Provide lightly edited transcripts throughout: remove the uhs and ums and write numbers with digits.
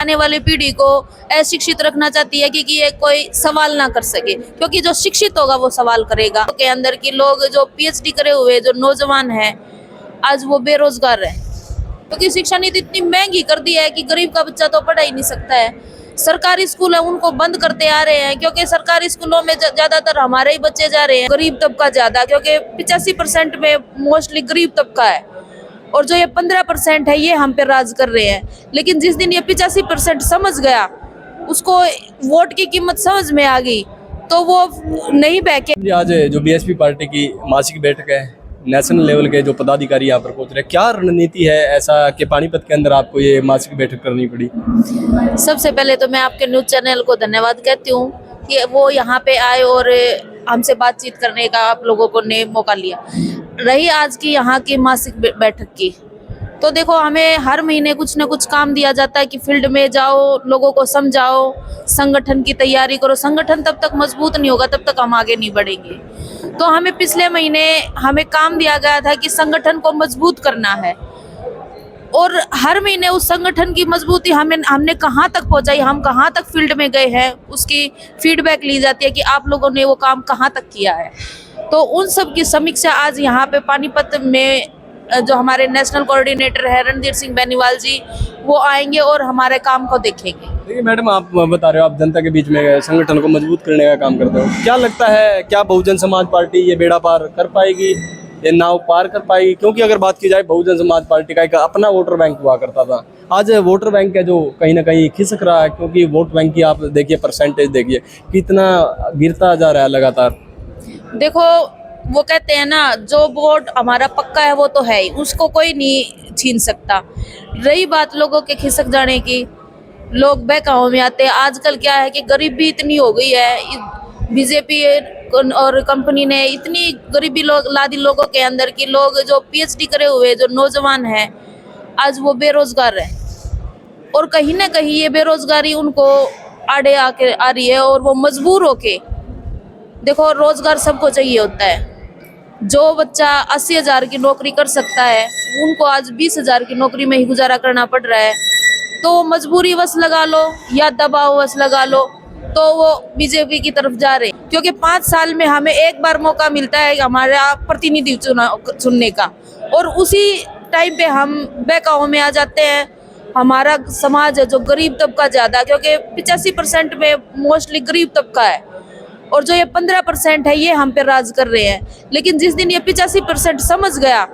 आने वाली पीढ़ी को अशिक्षित रखना चाहती है कि ये कोई सवाल ना कर सके, क्योंकि जो शिक्षित होगा वो सवाल करेगा। के अंदर के लोग जो पीएचडी करे हुए जो नौजवान हैं आज वो बेरोजगार है, क्योंकि शिक्षा नीति इतनी महंगी कर दी है कि गरीब का बच्चा तो पढ़ा ही नहीं सकता है। सरकारी स्कूल है उनको बंद करते आ रहे हैं, क्योंकि सरकारी स्कूलों में ज्यादातर हमारे ही बच्चे जा रहे हैं। गरीब तबका ज्यादा, क्योंकि 85% में मोस्टली गरीब तबका है, और जो ये 15% है ये हम पे राज कर रहे हैं। लेकिन जिस दिन ये 85% समझ गया, उसको वोट की कीमत समझ में आ गई, तो वो नहीं बहके। आज जो बीएसपी पार्टी की मासिक बैठक है, नेशनल लेवल के जो पदाधिकारी यहाँ पर पहुंच रहे हैं, क्या रणनीति है ऐसा कि पानीपत के अंदर आपको ये मासिक बैठक करनी पड़ी? सबसे पहले तो मैं आपके न्यूज चैनल को धन्यवाद कहती हूँ कि वो यहाँ पे आए और हमसे बातचीत करने का आप लोगों को ने मौका लिया। रही आज की यहाँ की मासिक बैठक की, तो देखो हमें हर महीने कुछ न कुछ काम दिया जाता है कि फील्ड में जाओ, लोगों को समझाओ, संगठन की तैयारी करो। संगठन तब तक मजबूत नहीं होगा तब तक हम आगे नहीं बढ़ेंगे। तो हमें पिछले महीने हमें काम दिया गया था कि संगठन को मजबूत करना है, और हर महीने उस संगठन की मजबूती हमने कहाँ तक पहुँचाई, हम कहाँ तक फील्ड में गए हैं, उसकी फीडबैक ली जाती है कि आप लोगों ने वो काम कहाँ तक किया है। तो उन सब की समीक्षा आज यहाँ पे पानीपत में जो हमारे नेशनल कोऑर्डिनेटर है रणधीर सिंह बेनीवाल जी, वो आएंगे और हमारे काम को देखेंगे। देखिए मैडम, आप बता रहे हो आप जनता के बीच में संगठन को मजबूत करने का काम करते हो, क्या लगता है क्या बहुजन समाज पार्टी ये बेड़ा पार कर पाएगी, ये नाव पार कर पाएगी? क्योंकि अगर बात की जाए बहुजन समाज पार्टी का एक अपना वोटर बैंक हुआ करता था, आज वोटर बैंक है जो कहीं ना कहीं खिसक रहा है, क्योंकि वोट बैंक की आप देखिए परसेंटेज देखिए कितना गिरता जा रहा है लगातार। देखो वो कहते हैं ना, जो वोट हमारा पक्का है वो तो है ही, उसको कोई नहीं छीन सकता। रही बात लोगों के खिसक जाने की, लोग बहकावे में आते हैं। आजकल क्या है कि गरीबी इतनी हो गई है, बीजेपी और कंपनी ने इतनी गरीबी ला दी लोगों के अंदर की लोग जो पीएचडी करे हुए जो नौजवान हैं आज वो बेरोजगार है, और कहीं ना कहीं ये बेरोजगारी उनको आड़े आके आ रही है, और वो मजबूर होके, देखो रोजगार सबको चाहिए होता है। जो बच्चा 80,000 की नौकरी कर सकता है उनको आज 20,000 की नौकरी में ही गुजारा करना पड़ रहा है। तो मजबूरी वश लगा लो या दबाव वश लगा लो, तो वो बीजेपी की तरफ जा रहे हैं, क्योंकि 5 साल में हमें एक बार मौका मिलता है हमारा प्रतिनिधि चुनने का, और उसी टाइम पे हम बहकावे में आ जाते हैं। हमारा समाज है जो गरीब तबका ज्यादा, क्योंकि 85% में मोस्टली गरीब तबका है, और जो ये 15% है ये हम पे राज कर रहे हैं। लेकिन जिस दिन ये 85% समझ गया,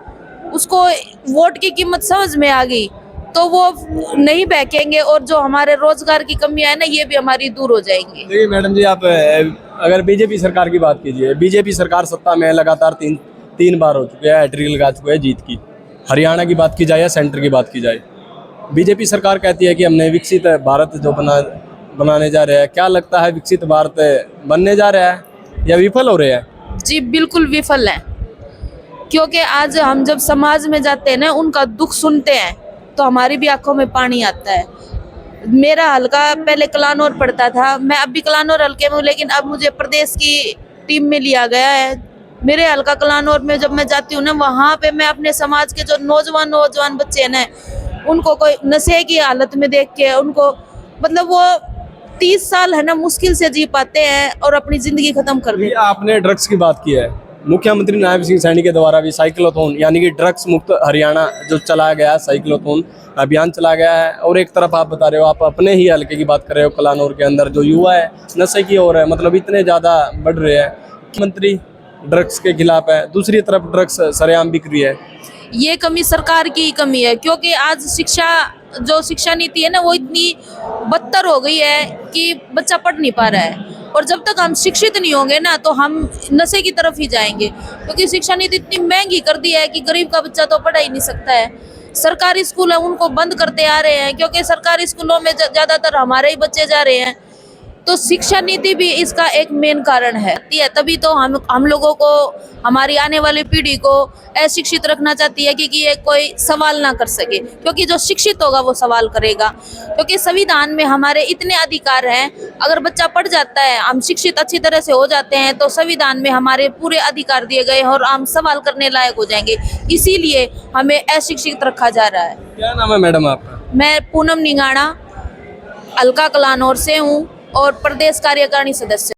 उसको वोट की कीमत समझ में आ गई, तो वो नहीं बहकेंगे, और जो हमारे रोजगार की कमियां है ना ये भी हमारी दूर हो जाएंगी। देखिए मैडम जी, आप अगर बीजेपी सरकार की बात कीजिए, बीजेपी सरकार सत्ता में लगातार तीन बार हो चुके हैं, हैट्रिक लगा चुके हैं जीत की। हरियाणा की बात की जाए या सेंटर की बात की जाए, बीजेपी सरकार कहती है कि हमने विकसित भारत जो बनाने जा रहे हैं। क्या लगता है विकसित भारत बनने जा रहा है या विफल हो रहे हैं? जी बिल्कुल विफल है, क्योंकि आज हम जब समाज में जाते हैं ना, उनका दुख सुनते हैं तो हमारी भी आंखों में पानी आता है। मेरा हल्का पहले कलानौर पड़ता था, मैं अब भी कलानौर हल्के में हूँ, लेकिन अब मुझे प्रदेश की टीम में लिया गया है। मेरे हल्का कलानौर में जब मैं जाती हूँ ना, वहाँ पे मैं अपने समाज के जो नौजवान बच्चे हैं ना, उनको कोई नशे की हालत में देख के उनको, मतलब वो 30 साल है ना मुश्किल से जी पाते हैं और अपनी जिंदगी खत्म कर देते हैं। आपने ड्रग्स की बात की है, मुख्यमंत्री नायब सिंह सैनी के द्वारा भी साइक्लोथॉन यानी कि ड्रग्स मुक्त हरियाणा जो चलाया गया, साइक्लोथॉन अभियान चला गया है। और एक तरफ आप बता रहे हो, आप अपने ही हल्के की बात कर रहे हो, कलानौर के अंदर जो युवा है नशे की ओर है, मतलब इतने ज़्यादा बढ़ रहे हैं। मुख्यमंत्री ड्रग्स के खिलाफ है, दूसरी तरफ ड्रग्स सरेआम बिक रही है। ये कमी सरकार की कमी है, क्योंकि आज शिक्षा नीति है ना वो इतनी बदतर हो गई है कि बच्चा पढ़ नहीं पा रहा है, और जब तक हम शिक्षित नहीं होंगे ना तो हम नशे की तरफ ही जाएंगे, क्योंकि शिक्षा नीति इतनी महंगी कर दी है कि गरीब का बच्चा तो पढ़ा ही नहीं सकता है। सरकारी स्कूल है उनको बंद करते आ रहे हैं, क्योंकि सरकारी स्कूलों में ज्यादातर हमारे ही बच्चे जा रहे हैं। तो शिक्षा नीति भी इसका एक मेन कारण है। तभी तो हम लोगों को, हमारी आने वाली पीढ़ी को अशिक्षित रखना चाहती है कि ये कोई सवाल ना कर सके, क्योंकि जो शिक्षित होगा वो सवाल करेगा। क्योंकि संविधान में हमारे इतने अधिकार हैं, अगर बच्चा पढ़ जाता है, हम शिक्षित अच्छी तरह से हो जाते हैं, तो संविधान में हमारे पूरे अधिकार दिए गए हैं और हम सवाल करने लायक हो जाएंगे। इसीलिए हमें अशिक्षित रखा जा रहा है। क्या नाम है मैडम आपका? मैं पूनम निंगाड़ा, अलका कलानौर से हूँ और प्रदेश कार्यकारिणी सदस्य।